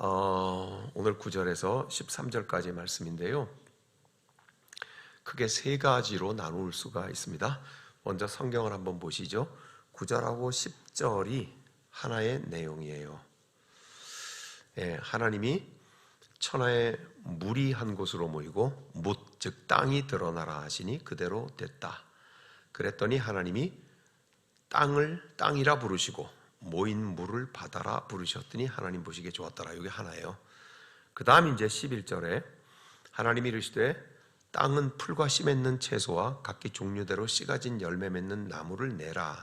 오늘 9절에서 13절까지 말씀인데요. 크게 세 가지로 나눌 수가 있습니다. 먼저 성경을 한번 보시죠. 9절하고 10절이 하나의 내용이에요. 하나님이 천하에 물이 한 곳으로 모이고 뭇, 즉 땅이 드러나라 하시니 그대로 됐다. 그랬더니 하나님이 땅을 땅이라 부르시고 모인 물을 바다라 부르셨더니 하나님 보시기에 좋았더라. 이게 하나예요. 그 다음 이제 11절에 하나님이 이르시되 땅은 풀과 씨 맺는 채소와 각기 종류대로 씨가 진 열매 맺는 나무를 내라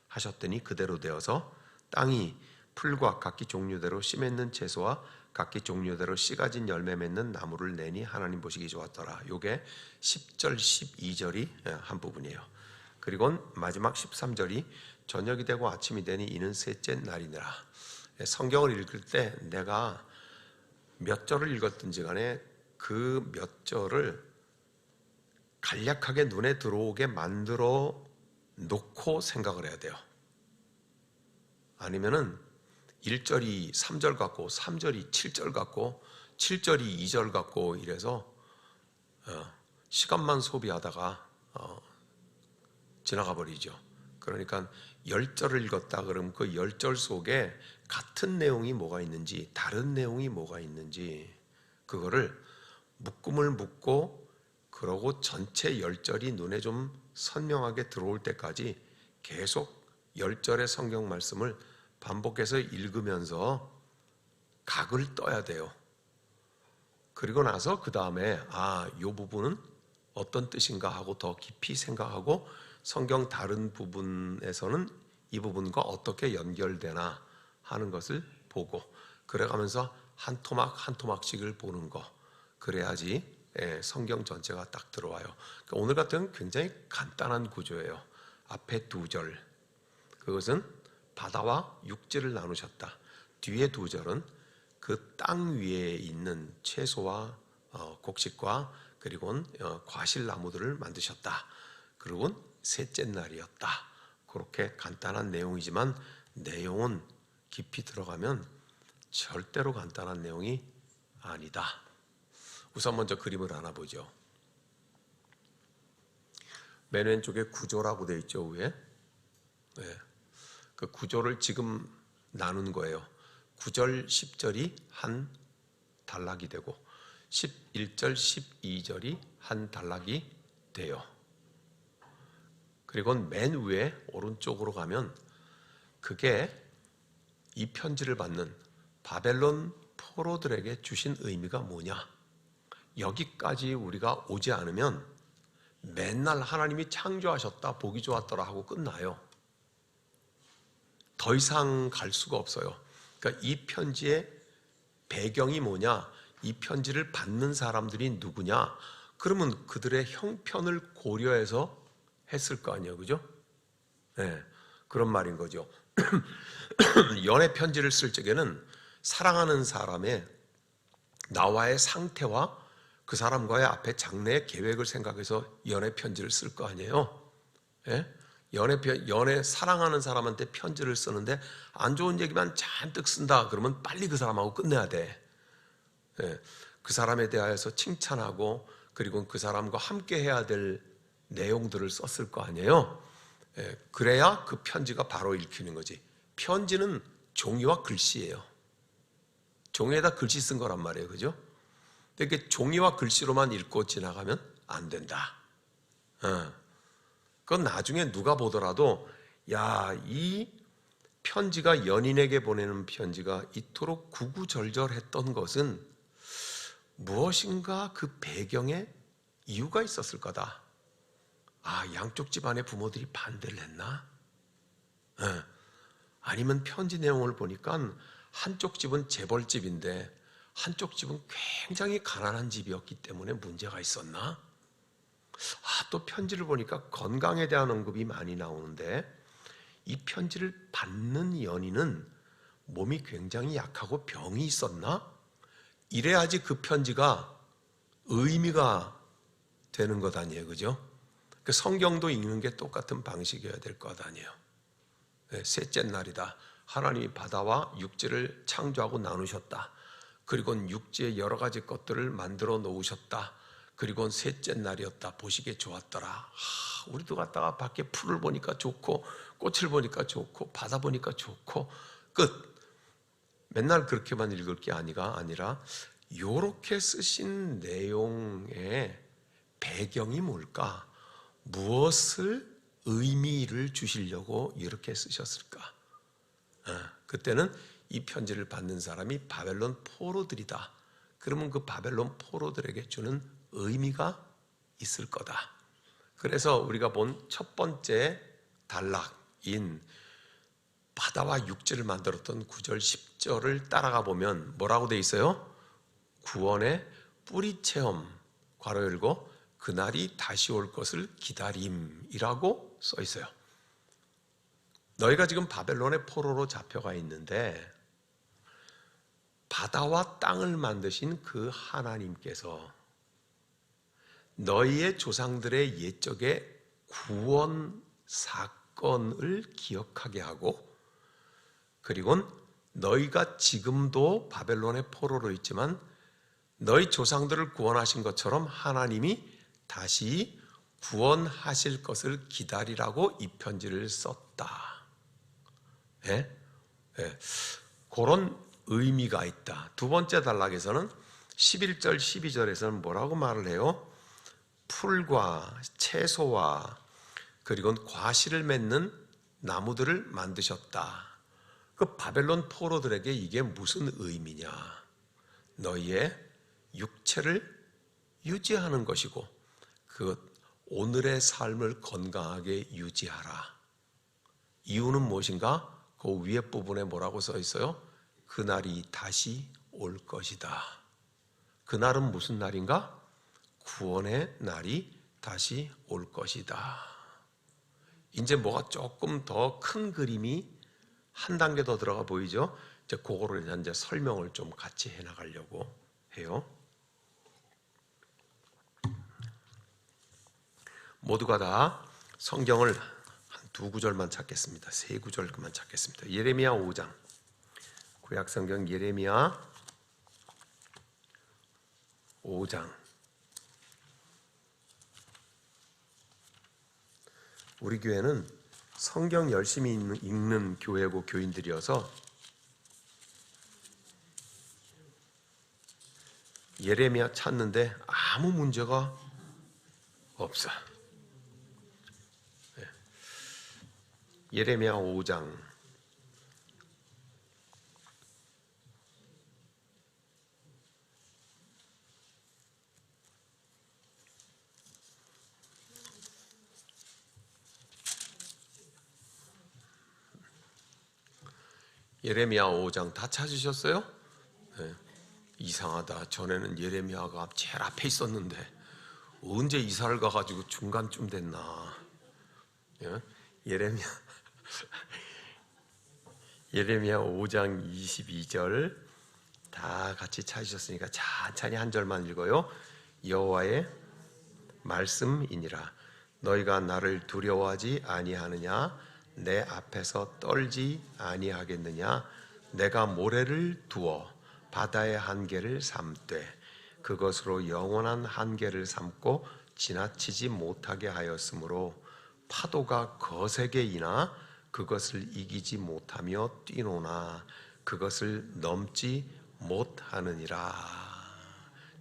하셨더니 그대로 되어서 땅이 풀과 각기 종류대로 씨 맺는 채소와 각기 종류대로 씨가 진 열매 맺는 나무를 내니 하나님 보시기 좋았더라. 이게 10절 12절이 한 부분이에요. 그리고 마지막 13절이 저녁이 되고 아침이 되니 이는 셋째 날이니라. 성경을 읽을 때 내가 몇 절을 읽었든지 간에 그 몇 절을 간략하게 눈에 들어오게 만들어 놓고 생각을 해야 돼요. 아니면은 1절이 3절 같고 3절이 7절 같고 7절이 2절 같고 이래서 시간만 소비하다가 지나가 버리죠. 그러니까 10절을 읽었다 그러면 그 10절 속에 같은 내용이 뭐가 있는지 다른 내용이 뭐가 있는지 그거를 묶음을 묶고 그러고 전체 10절이 눈에 좀 선명하게 들어올 때까지 계속 10절의 성경 말씀을 반복해서 읽으면서 각을 떠야 돼요. 그리고 나서 그 다음에 이 부분은 어떤 뜻인가 하고 더 깊이 생각하고 성경 다른 부분에서는 이 부분과 어떻게 연결되나 하는 것을 보고 그래가면서 한 토막 한 토막씩을 보는 거 그래야지 성경 전체가 딱 들어와요. 그러니까 오늘 같은 경우는 굉장히 간단한 구조예요. 앞에 2절 그것은 바다와 육지를 나누셨다. 뒤에 2절은 그 땅 위에 있는 채소와 곡식과 그리고 과실나무들을 만드셨다. 그리고 셋째 날이었다. 그렇게 간단한 내용이지만 내용은 깊이 들어가면 절대로 간단한 내용이 아니다. 우선 먼저 그림을 하나 보죠. 맨 왼쪽에 구조라고 되어 있죠. 위에 그 구조를 지금 나눈 거예요. 9절 10절이 한 단락이 되고 11절 12절이 한 단락이 돼요. 그리고 맨 위에 오른쪽으로 가면 그게 이 편지를 받는 바벨론 포로들에게 주신 의미가 뭐냐. 여기까지 우리가 오지 않으면 맨날 하나님이 창조하셨다 보기 좋았더라 하고 끝나요. 더 이상 갈 수가 없어요. 그러니까 이 편지의 배경이 뭐냐, 이 편지를 받는 사람들이 누구냐, 그러면 그들의 형편을 고려해서 했을 거 아니에요, 그죠? 그런 말인 거죠. 연애 편지를 쓸 적에는 사랑하는 사람의 나와의 상태와 그 사람과의 앞에 장래의 계획을 생각해서 연애 편지를 쓸 거 아니에요. 연애 사랑하는 사람한테 편지를 쓰는데 안 좋은 얘기만 잔뜩 쓴다 그러면 빨리 그 사람하고 끝내야 돼. 그 사람에 대하여서 칭찬하고 그리고 그 사람과 함께 해야 될 내용들을 썼을 거 아니에요. 그래야 그 편지가 바로 읽히는 거지. 편지는 종이와 글씨예요. 종이에다 글씨 쓴 거란 말이에요, 그죠? 근데 종이와 글씨로만 읽고 지나가면 안 된다. 그건 나중에 누가 보더라도 이 편지가 연인에게 보내는 편지가 이토록 구구절절했던 것은 무엇인가 그 배경에 이유가 있었을 거다. 양쪽 집안의 부모들이 반대를 했나? 아니면 편지 내용을 보니까 한쪽 집은 재벌집인데 한쪽 집은 굉장히 가난한 집이었기 때문에 문제가 있었나? 또 편지를 보니까 건강에 대한 언급이 많이 나오는데 이 편지를 받는 연인은 몸이 굉장히 약하고 병이 있었나? 이래야지 그 편지가 의미가 되는 것 아니에요, 그죠? 성경도 읽는 게 똑같은 방식이어야 될 것 아니에요. 셋째 날이다. 하나님이 바다와 육지를 창조하고 나누셨다. 그리고는 육지에 여러 가지 것들을 만들어 놓으셨다. 그리고는 셋째 날이었다. 보시기에 좋았더라. 우리도 갔다가 밖에 풀을 보니까 좋고 꽃을 보니까 좋고 바다 보니까 좋고 끝. 맨날 그렇게만 읽을 게 아니라 요렇게 쓰신 내용의 배경이 뭘까? 무엇을 의미를 주시려고 이렇게 쓰셨을까? 그때는 이 편지를 받는 사람이 바벨론 포로들이다. 그러면 그 바벨론 포로들에게 주는 의미가 있을 거다. 그래서 우리가 본 첫 번째 단락인 바다와 육지를 만들었던 9절 10절을 따라가 보면 뭐라고 돼 있어요? 구원의 뿌리 체험 괄호 열고 그날이 다시 올 것을 기다림이라고 써 있어요. 너희가 지금 바벨론의 포로로 잡혀가 있는데 바다와 땅을 만드신 그 하나님께서 너희의 조상들의 옛적의 구원 사건을 기억하게 하고 그리고 너희가 지금도 바벨론의 포로로 있지만 너희 조상들을 구원하신 것처럼 하나님이 다시 구원하실 것을 기다리라고 이 편지를 썼다. 그런 의미가 있다. 두 번째 단락에서는 11절 12절에서는 뭐라고 말을 해요? 풀과 채소와 그리고 과실을 맺는 나무들을 만드셨다. 그 바벨론 포로들에게 이게 무슨 의미냐? 너희의 육체를 유지하는 것이고 그 오늘의 삶을 건강하게 유지하라. 이유는 무엇인가? 그 위에 부분에 뭐라고 써 있어요? 그날이 다시 올 것이다. 그날은 무슨 날인가? 구원의 날이 다시 올 것이다. 이제 뭐가 조금 더 큰 그림이 한 단계 더 들어가 보이죠? 이제 그거를 이제 설명을 좀 같이 해 나가려고 해요. 모두가 다 성경을 한 두 구절만 찾겠습니다. 세 구절 그만 찾겠습니다. 예레미야 5장. 구약 성경 예레미야 5장. 우리 교회는 성경 열심히 읽는 교회고 교인들이어서 예레미야 찾는데 아무 문제가 없어. 예레미야 5장 예레미야 5장 다 찾으셨어요? 네. 이상하다. 전에는 예레미야가 제일 앞에 있었는데 언제 이사를 가가지고 중간쯤 됐나? 예레미야 5장 22절 다 같이 찾으셨으니까 천천히 한 절만 읽어요. 여호와의 말씀이니라. 너희가 나를 두려워하지 아니하느냐? 내 앞에서 떨지 아니하겠느냐? 내가 모래를 두어 바다의 한계를 삼되 그것으로 영원한 한계를 삼고 지나치지 못하게 하였으므로 파도가 거세게 이나 그것을 이기지 못하며 뛰노나 그것을 넘지 못하느니라.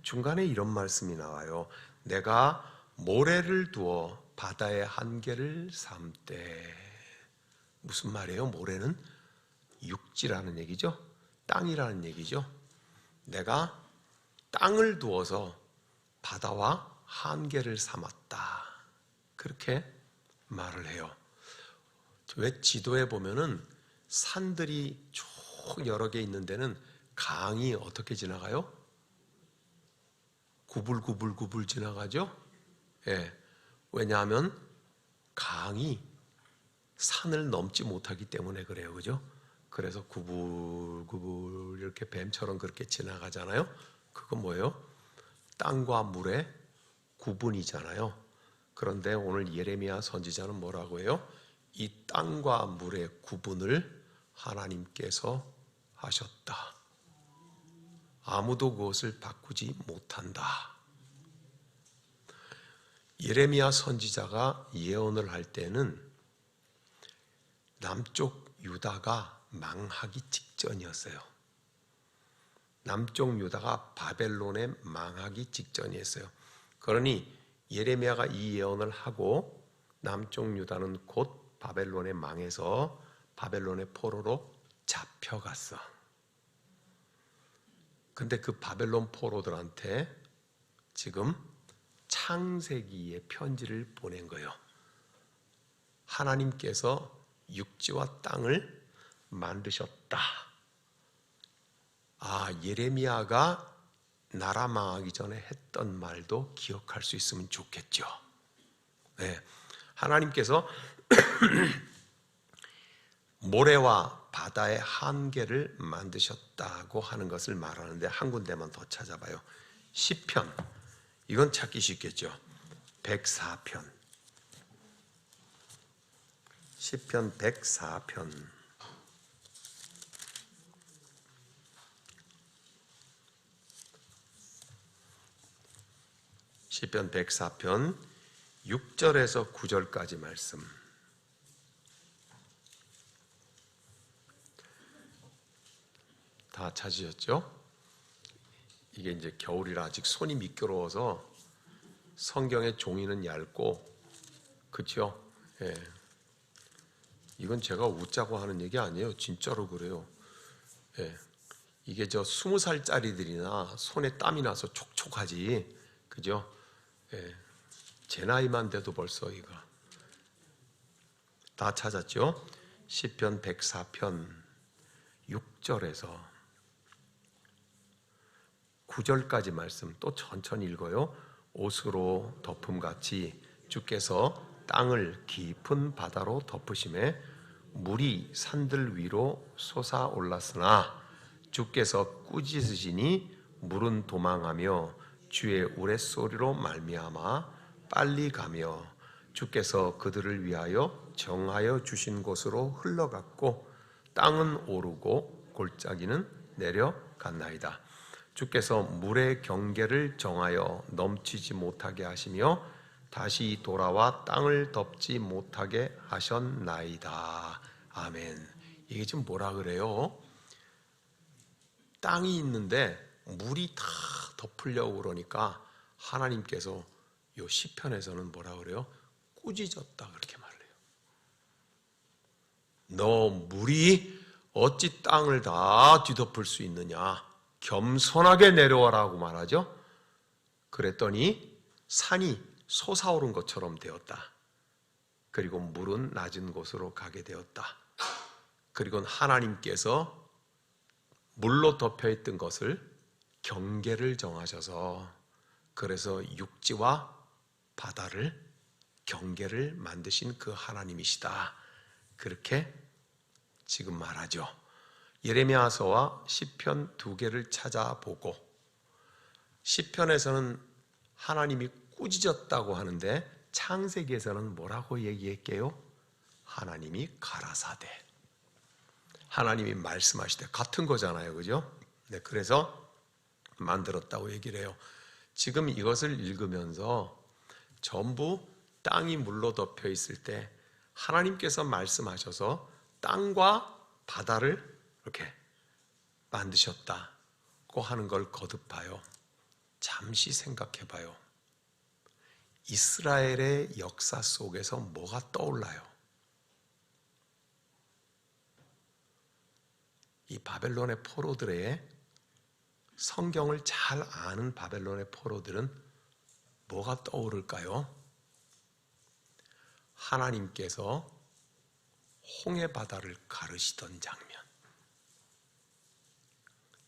중간에 이런 말씀이 나와요. 내가 모래를 두어 바다의 한계를 삼되. 무슨 말이에요? 모래는 육지라는 얘기죠. 땅이라는 얘기죠. 내가 땅을 두어서 바다와 한계를 삼았다. 그렇게 말을 해요. 왜 지도에 보면은 산들이 쭉 여러 개 있는 데는 강이 어떻게 지나가요? 구불구불구불 지나가죠? 예. 왜냐하면 강이 산을 넘지 못하기 때문에 그래요. 그죠? 그래서 구불구불 이렇게 뱀처럼 그렇게 지나가잖아요. 그건 뭐예요? 땅과 물의 구분이잖아요. 그런데 오늘 예레미야 선지자는 뭐라고 해요? 이 땅과 물의 구분을 하나님께서 하셨다. 아무도 그것을 바꾸지 못한다. 예레미야 선지자가 예언을 할 때는 남쪽 유다가 망하기 직전이었어요. 남쪽 유다가 바벨론에 망하기 직전이었어요. 그러니 예레미야가 이 예언을 하고 남쪽 유다는 곧 바벨론에 망해서 바벨론의 포로로 잡혀갔어. 근데 그 바벨론 포로들한테 지금 창세기의 편지를 보낸 거예요. 하나님께서 육지와 땅을 만드셨다. 예레미야가 나라 망하기 전에 했던 말도 기억할 수 있으면 좋겠죠. 네. 하나님께서 모래와 바다의 한계를 만드셨다고 하는 것을 말하는데 한 군데만 더 찾아봐요. 시편, 이건 찾기 쉽겠죠. 104편, 시편 104편. 시편 104편 6절에서 9절까지 말씀. 다 찾으셨죠? 이게 이제 겨울이라 아직 손이 미끄러워서 성경의 종이는 얇고, 그렇죠? 예. 이건 제가 웃자고 하는 얘기 아니에요. 진짜로 그래요. 예. 이게 20살짜리들이나 손에 땀이 나서 촉촉하지, 그죠? 예. 제 나이만 돼도 벌써 이거 다 찾았죠? 시편 104편 6절에서 9절까지 말씀 또 천천히 읽어요. 옷으로 덮음같이 주께서 땅을 깊은 바다로 덮으심에 물이 산들 위로 솟아올랐으나 주께서 꾸짖으시니 물은 도망하며 주의 우레소리로 말미암아 빨리 가며 주께서 그들을 위하여 정하여 주신 곳으로 흘러갔고 땅은 오르고 골짜기는 내려갔나이다. 주께서 물의 경계를 정하여 넘치지 못하게 하시며 다시 돌아와 땅을 덮지 못하게 하셨나이다. 아멘. 이게 지금 뭐라 그래요? 땅이 있는데 물이 다 덮으려고 그러니까 하나님께서 요 시편에서는 뭐라 그래요? 꾸짖었다 그렇게 말해요. 너 물이 어찌 땅을 다 뒤덮을 수 있느냐? 겸손하게 내려와라고 말하죠. 그랬더니 산이 솟아오른 것처럼 되었다. 그리고 물은 낮은 곳으로 가게 되었다. 그리고 하나님께서 물로 덮여있던 것을 경계를 정하셔서 그래서 육지와 바다를 경계를 만드신 그 하나님이시다. 그렇게 지금 말하죠. 예레미야서와 시편 두 개를 찾아보고 시편에서는 하나님이 꾸짖었다고 하는데 창세기에서는 뭐라고 얘기했게요? 하나님이 가라사대. 하나님이 말씀하시되 같은 거잖아요. 그죠? 네, 그래서 만들었다고 얘기를 해요. 지금 이것을 읽으면서 전부 땅이 물로 덮여 있을 때 하나님께서 말씀하셔서 땅과 바다를 이렇게 만드셨다고 하는 걸 거듭봐요. 잠시 생각해 봐요. 이스라엘의 역사 속에서 뭐가 떠올라요? 이 바벨론의 포로들의 성경을 잘 아는 바벨론의 포로들은 뭐가 떠오를까요? 하나님께서 홍해 바다를 가르시던 장면,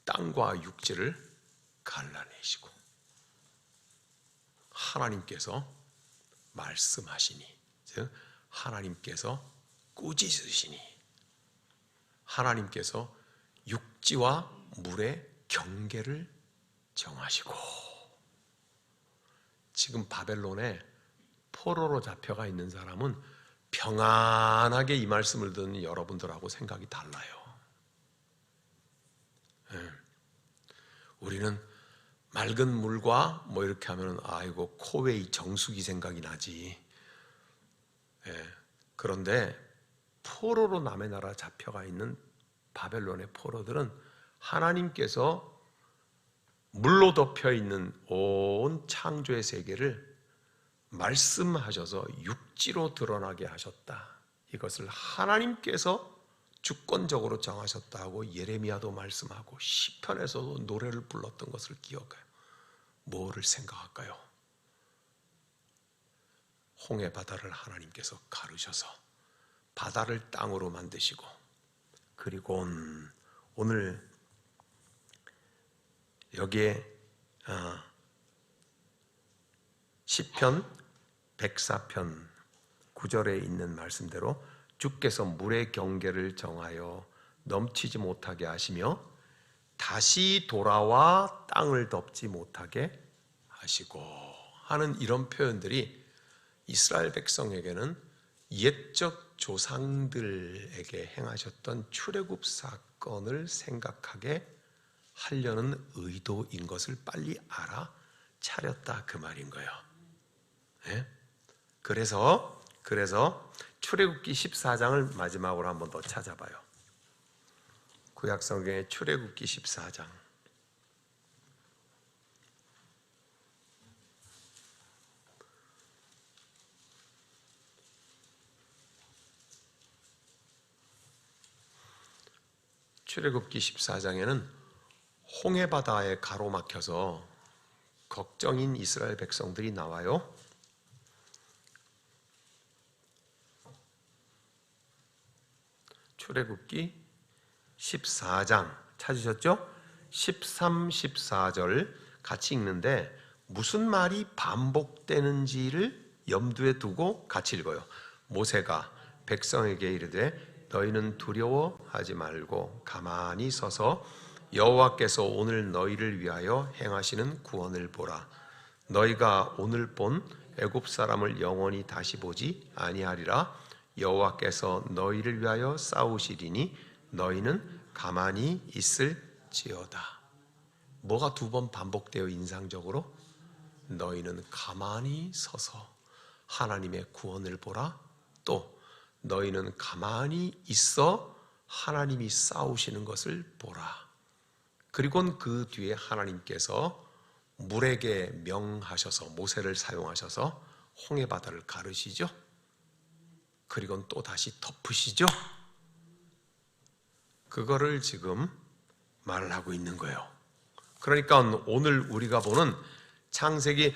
땅과 육지를 갈라내시고 하나님께서 말씀하시니, 즉 하나님께서 꾸짖으시니, 하나님께서 육지와 물의 경계를 정하시고, 지금 바벨론에 포로로 잡혀가 있는 사람은 평안하게 이 말씀을 듣는 여러분들하고 생각이 달라요. 우리는 맑은 물과 뭐 이렇게 하면 아이고 코웨이 정수기 생각이 나지. 그런데 포로로 남의 나라 잡혀가 있는 바벨론의 포로들은 하나님께서 물로 덮여 있는 온 창조의 세계를 말씀하셔서 육지로 드러나게 하셨다. 이것을 하나님께서 주권적으로 정하셨다고 예레미야도 말씀하고 시편에서도 노래를 불렀던 것을 기억해요. 뭐를 생각할까요? 홍해 바다를 하나님께서 가르셔서 바다를 땅으로 만드시고, 그리고 오늘 여기에 시편 104편 9절에 있는 말씀대로 주께서 물의 경계를 정하여 넘치지 못하게 하시며 다시 돌아와 땅을 덮지 못하게 하시고 하는 이런 표현들이 이스라엘 백성에게는 옛적 조상들에게 행하셨던 출애굽 사건을 생각하게 하려는 의도인 것을 빨리 알아차렸다 그 말인 거예요. 네? 그래서 출애굽기 14장을 마지막으로 한 번 더 찾아봐요. 구약성경의 출애굽기 14장. 출애굽기 14장에는 홍해바다에 가로막혀서 걱정인 이스라엘 백성들이 나와요. 출애굽기 14장 찾으셨죠? 13, 14절 같이 읽는데 무슨 말이 반복되는지를 염두에 두고 같이 읽어요. 모세가 백성에게 이르되 너희는 두려워하지 말고 가만히 서서 여호와께서 오늘 너희를 위하여 행하시는 구원을 보라. 너희가 오늘 본 애굽 사람을 영원히 다시 보지 아니하리라. 여호와께서 너희를 위하여 싸우시리니 너희는 가만히 있을지어다. 뭐가 두 번 반복되어 인상적으로? 너희는 가만히 서서 하나님의 구원을 보라. 또 너희는 가만히 있어 하나님이 싸우시는 것을 보라. 그리고 그 뒤에 하나님께서 물에게 명하셔서 모세를 사용하셔서 홍해바다를 가르시죠. 그리고 또 다시 덮으시죠. 그거를 지금 말을 하고 있는 거예요. 그러니까 오늘 우리가 보는 창세기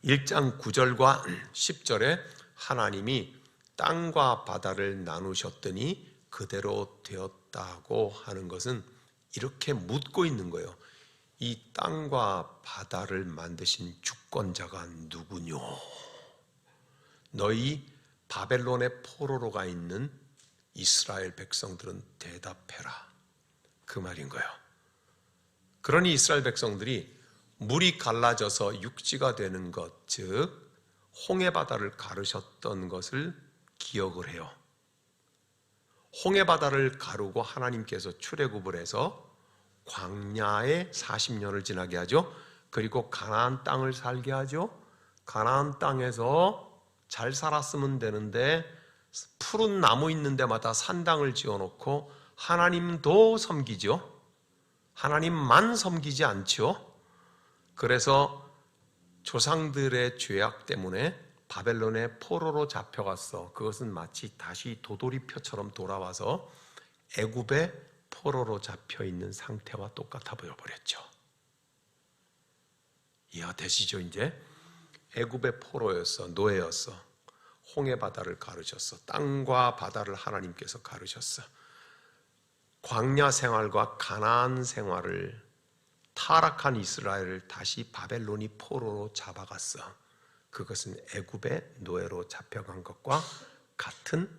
1장 9절과 10절에 하나님이 땅과 바다를 나누셨더니 그대로 되었다고 하는 것은 이렇게 묻고 있는 거예요. 이 땅과 바다를 만드신 주권자가 누구뇨? 너희 바벨론의 포로로 가 있는 이스라엘 백성들은 대답해라. 그 말인 거예요. 그러니 이스라엘 백성들이 물이 갈라져서 육지가 되는 것, 즉 홍해바다를 가르셨던 것을 기억을 해요. 홍해바다를 가르고 하나님께서 출애굽을 해서 광야에 40년을 지나게 하죠. 그리고 가나안 땅을 살게 하죠. 가나안 땅에서 잘 살았으면 되는데 푸른 나무 있는 데마다 산당을 지어놓고 하나님도 섬기죠. 하나님만 섬기지 않죠. 그래서 조상들의 죄악 때문에 바벨론의 포로로 잡혀갔어. 그것은 마치 다시 도돌이표처럼 돌아와서 애굽의 포로로 잡혀있는 상태와 똑같아 보여버렸죠. 이해가 되시죠? 이제 애굽의 포로였어. 노예였어. 홍해바다를 가르셨어. 땅과 바다를 하나님께서 가르셨어. 광야 생활과 가나안 생활을 타락한 이스라엘을 다시 바벨론이 포로로 잡아갔어. 그것은 애굽의 노예로 잡혀간 것과 같은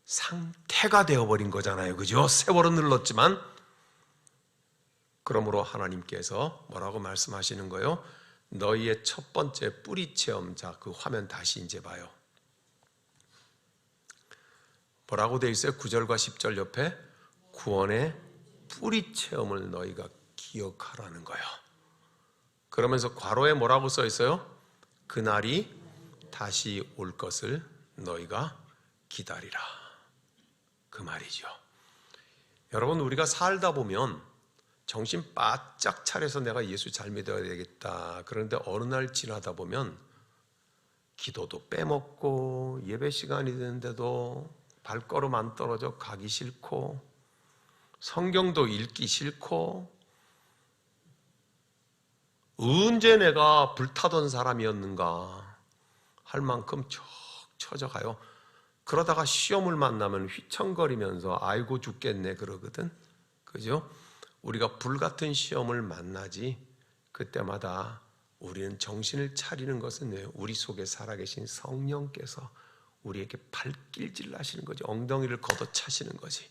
상태가 되어버린 거잖아요. 그죠? 세월은 흘렀지만. 그러므로 하나님께서 뭐라고 말씀하시는 거예요? 너희의 첫 번째 뿌리 체험자, 그 화면 다시 이제 봐요. 뭐라고 돼 있어요? 9절과 10절 옆에 구원의 뿌리 체험을 너희가 기억하라는 거예요. 그러면서 괄호에 뭐라고 써 있어요? 그날이 다시 올 것을 너희가 기다리라. 그 말이죠. 여러분, 우리가 살다 보면 정신 바짝 차려서 내가 예수 잘 믿어야 되겠다. 그런데 어느 날 지나다 보면 기도도 빼먹고 예배 시간이 되는데도 발걸음 안 떨어져 가기 싫고 성경도 읽기 싫고 언제 내가 불타던 사람이었는가 할 만큼 척 처져가요. 그러다가 시험을 만나면 휘청거리면서 아이고 죽겠네 그러거든. 그죠? 우리가 불같은 시험을 만나지 그때마다 우리는 정신을 차리는 것은 왜요? 우리 속에 살아계신 성령께서 우리에게 발길질 하시는 거지. 엉덩이를 걷어차시는 거지.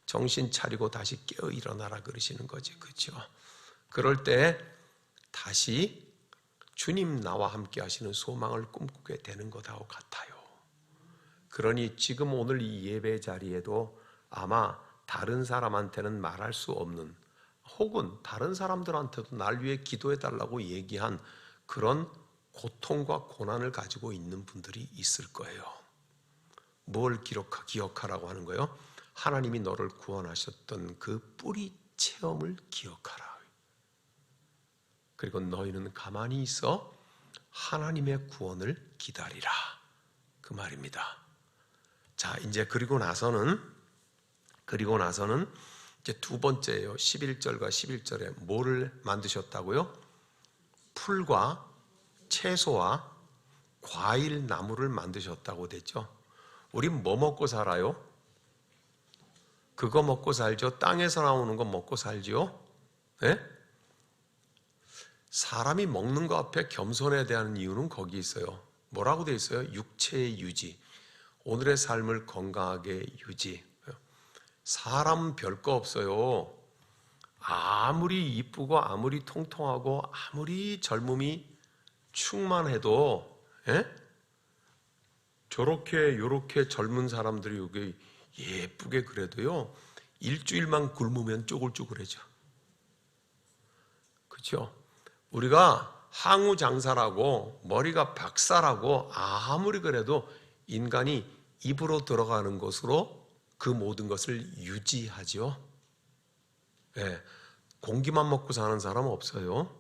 정신 차리고 다시 깨어 일어나라 그러시는 거지. 그렇죠? 그럴 때 다시 주님 나와 함께 하시는 소망을 꿈꾸게 되는 것하고 같아요. 그러니 지금 오늘 이 예배 자리에도 아마 다른 사람한테는 말할 수 없는 혹은 다른 사람들한테도 날 위해 기도해 달라고 얘기한 그런 고통과 고난을 가지고 있는 분들이 있을 거예요. 뭘 기억하라고 하는 거예요? 하나님이 너를 구원하셨던 그 뿌리 체험을 기억하라. 그리고 너희는 가만히 있어 하나님의 구원을 기다리라. 그 말입니다. 자, 이제 그리고 나서는 이제 두 번째예요. 11절과 11절에 뭐를 만드셨다고요? 풀과 채소와 과일 나무를 만드셨다고 됐죠. 우린 뭐 먹고 살아요? 그거 먹고 살죠. 땅에서 나오는 거 먹고 살죠. 네? 사람이 먹는 거 앞에 겸손해야 되는 이유는 거기 있어요. 뭐라고 돼 있어요? 육체의 유지, 오늘의 삶을 건강하게 유지. 사람 별거 없어요. 아무리 이쁘고 아무리 통통하고 아무리 젊음이 충만해도 저렇게 요렇게 젊은 사람들이 여기 예쁘게 그래도요 일주일만 굶으면 쪼글쪼글해져. 그렇죠? 우리가 항우장사라고 머리가 박사라고 아무리 그래도 인간이 입으로 들어가는 것으로 그 모든 것을 유지하죠. 네, 공기만 먹고 사는 사람은 없어요.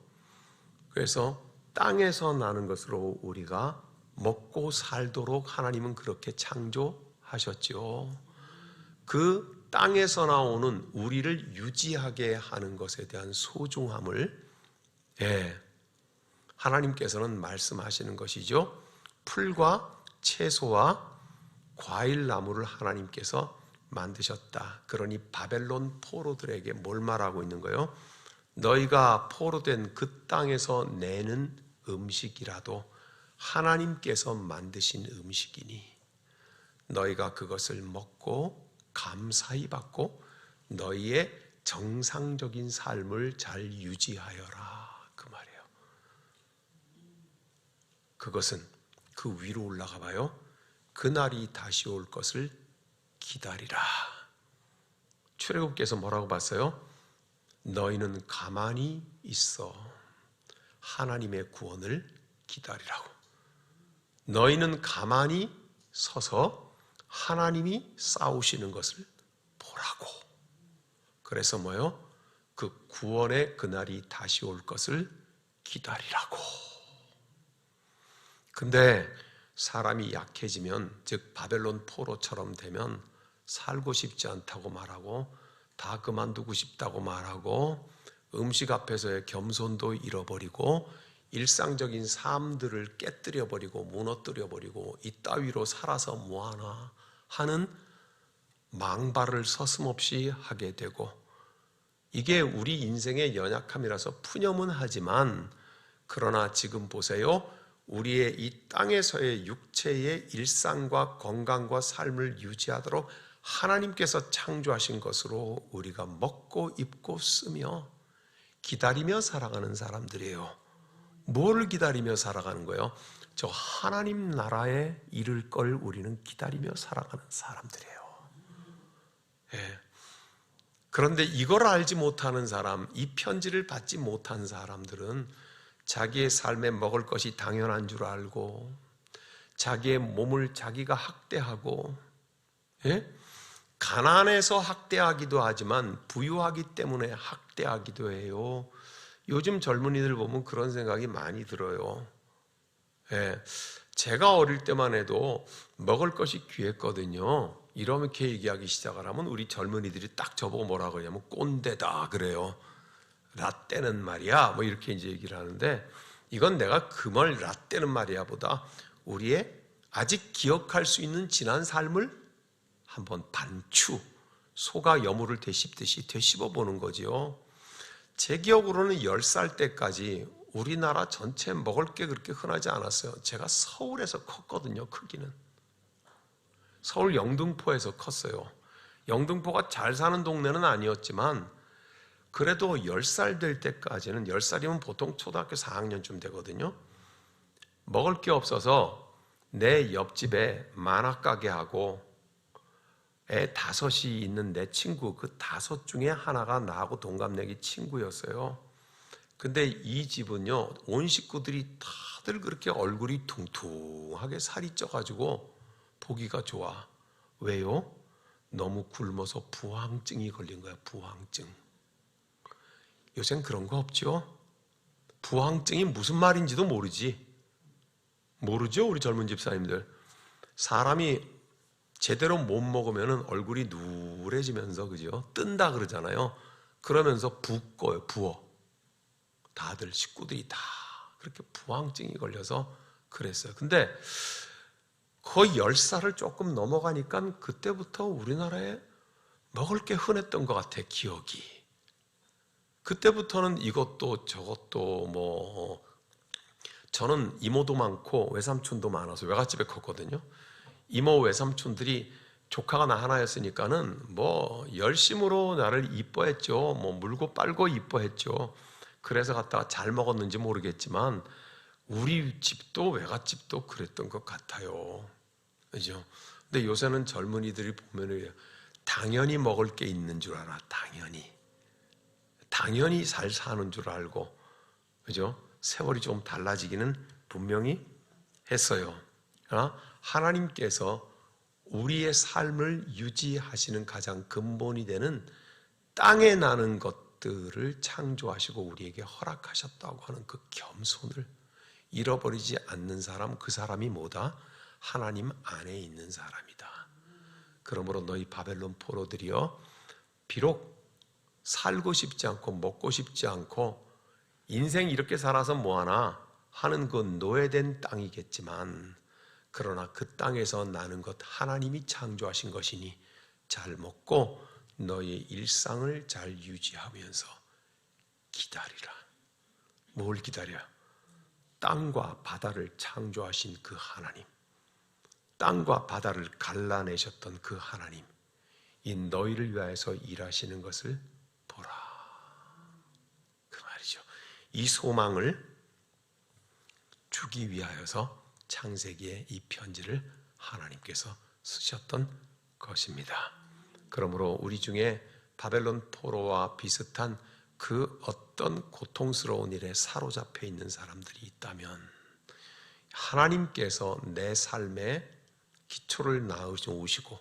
그래서 땅에서 나는 것으로 우리가 먹고 살도록 하나님은 그렇게 창조하셨죠. 그 땅에서 나오는 우리를 유지하게 하는 것에 대한 소중함을 하나님께서는 말씀하시는 것이죠. 풀과 채소와 과일 나무를 하나님께서 만드셨다. 그러니 바벨론 포로들에게 뭘 말하고 있는 거예요? 너희가 포로된 그 땅에서 내는 음식이라도 하나님께서 만드신 음식이니 너희가 그것을 먹고 감사히 받고 너희의 정상적인 삶을 잘 유지하여라. 그 말이에요. 그것은 그 위로 올라가 봐요. 그날이 다시 올 것을 기다리라. 출애굽께서 뭐라고 봤어요? 너희는 가만히 있어 하나님의 구원을 기다리라고. 너희는 가만히 서서 하나님이 싸우시는 것을 보라고. 그래서 뭐요? 그 구원의 그날이 다시 올 것을 기다리라고. 근데 사람이 약해지면, 즉 바벨론 포로처럼 되면 살고 싶지 않다고 말하고 다 그만두고 싶다고 말하고 음식 앞에서의 겸손도 잃어버리고 일상적인 삶들을 깨뜨려버리고 무너뜨려버리고 이따위로 살아서 뭐하나 하는 망발을 서슴없이 하게 되고, 이게 우리 인생의 연약함이라서 푸념은 하지만, 그러나 지금 보세요. 우리의 이 땅에서의 육체의 일상과 건강과 삶을 유지하도록 하나님께서 창조하신 것으로 우리가 먹고 입고 쓰며 기다리며 살아가는 사람들이에요. 뭘 기다리며 살아가는 거예요? 저 하나님 나라에 이를 걸 우리는 기다리며 살아가는 사람들이에요. 예. 그런데 이걸 알지 못하는 사람, 이 편지를 받지 못한 사람들은 자기의 삶에 먹을 것이 당연한 줄 알고 자기의 몸을 자기가 학대하고, 예? 가난해서 학대하기도 하지만 부유하기 때문에 학대하기도 해요. 요즘 젊은이들 보면 그런 생각이 많이 들어요. 예. 제가 어릴 때만 해도 먹을 것이 귀했거든요. 이렇게 얘기하기 시작을 하면 우리 젊은이들이 딱 저보고 뭐라 그러냐면 꼰대다 그래요. 라떼는 말이야 뭐 이렇게 이제 얘기를 하는데, 이건 내가 그 말 라떼는 말이야 보다 우리의 아직 기억할 수 있는 지난 삶을 한번 반추 소가 여물을 되씹듯이 되씹어 보는 거지요. 제 기억으로는 10살 때까지 우리나라 전체 먹을 게 그렇게 흔하지 않았어요. 제가 서울에서 컸거든요. 크기는 서울 영등포에서 컸어요. 영등포가 잘 사는 동네는 아니었지만 그래도 10살 될 때까지는, 10살이면 보통 초등학교 4학년쯤 되거든요. 먹을 게 없어서 내 옆집에 만화가게하고 애 5이 있는 내 친구, 그 5 중에 하나가 나하고 동갑내기 친구였어요. 근데 이 집은요, 온 식구들이 다들 그렇게 얼굴이 퉁퉁하게 살이 쪄가지고 보기가 좋아. 왜요? 너무 굶어서 부항증이 걸린 거야. 부항증. 요새는 그런 거 없죠? 부항증이 무슨 말인지도 모르죠? 우리 젊은 집사님들. 사람이 제대로 못 먹으면 얼굴이 누래지면서, 그죠? 뜬다 그러잖아요. 그러면서 붓고요, 부어. 다들 식구들이 다 그렇게 부항증이 걸려서 그랬어요. 근데 거의 10살을 조금 넘어가니까 그때부터 우리나라에 먹을 게 흔했던 것 같아, 기억이. 그때부터는 이것도 저것도 뭐, 저는 이모도 많고 외삼촌도 많아서 외갓집에 컸거든요. 이모 외삼촌들이 조카가 나 하나였으니까는 뭐 열심으로 나를 이뻐했죠. 뭐 물고 빨고 이뻐했죠. 그래서 갖다가 잘 먹었는지 모르겠지만 우리 집도 외갓집도 그랬던 것 같아요. 그죠? 근데 요새는 젊은이들이 보면은 당연히 먹을 게 있는 줄 알아. 당연히 잘 사는 줄 알고, 그죠? 세월이 좀 달라지기는 분명히 했어요. 하나님께서 우리의 삶을 유지하시는 가장 근본이 되는 땅에 나는 것들을 창조하시고 우리에게 허락하셨다고 하는 그 겸손을 잃어버리지 않는 사람, 그 사람이 뭐다? 하나님 안에 있는 사람이다. 그러므로 너희 바벨론 포로들이여, 비록 살고 싶지 않고 먹고 싶지 않고 인생 이렇게 살아서 뭐하나 하는 그 노예된 땅이겠지만, 그러나 그 땅에서 나는 것 하나님이 창조하신 것이니 잘 먹고 너희 일상을 잘 유지하면서 기다리라. 뭘 기다려? 땅과 바다를 창조하신 그 하나님, 땅과 바다를 갈라내셨던 그 하나님, 이 너희를 위하여서 일하시는 것을 보라. 그 말이죠. 이 소망을 주기 위하여서 창세기에 이 편지를 하나님께서 쓰셨던 것입니다. 그러므로 우리 중에 바벨론 포로와 비슷한 그 어떤 고통스러운 일에 사로잡혀 있는 사람들이 있다면 하나님께서 내 삶에 기초를 낳으시고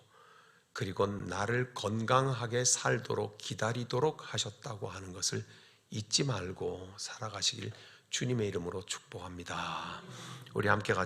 그리고 나를 건강하게 살도록 기다리도록 하셨다고 하는 것을 잊지 말고 살아가시길 주님의 이름으로 축복합니다. 우리 함께 같이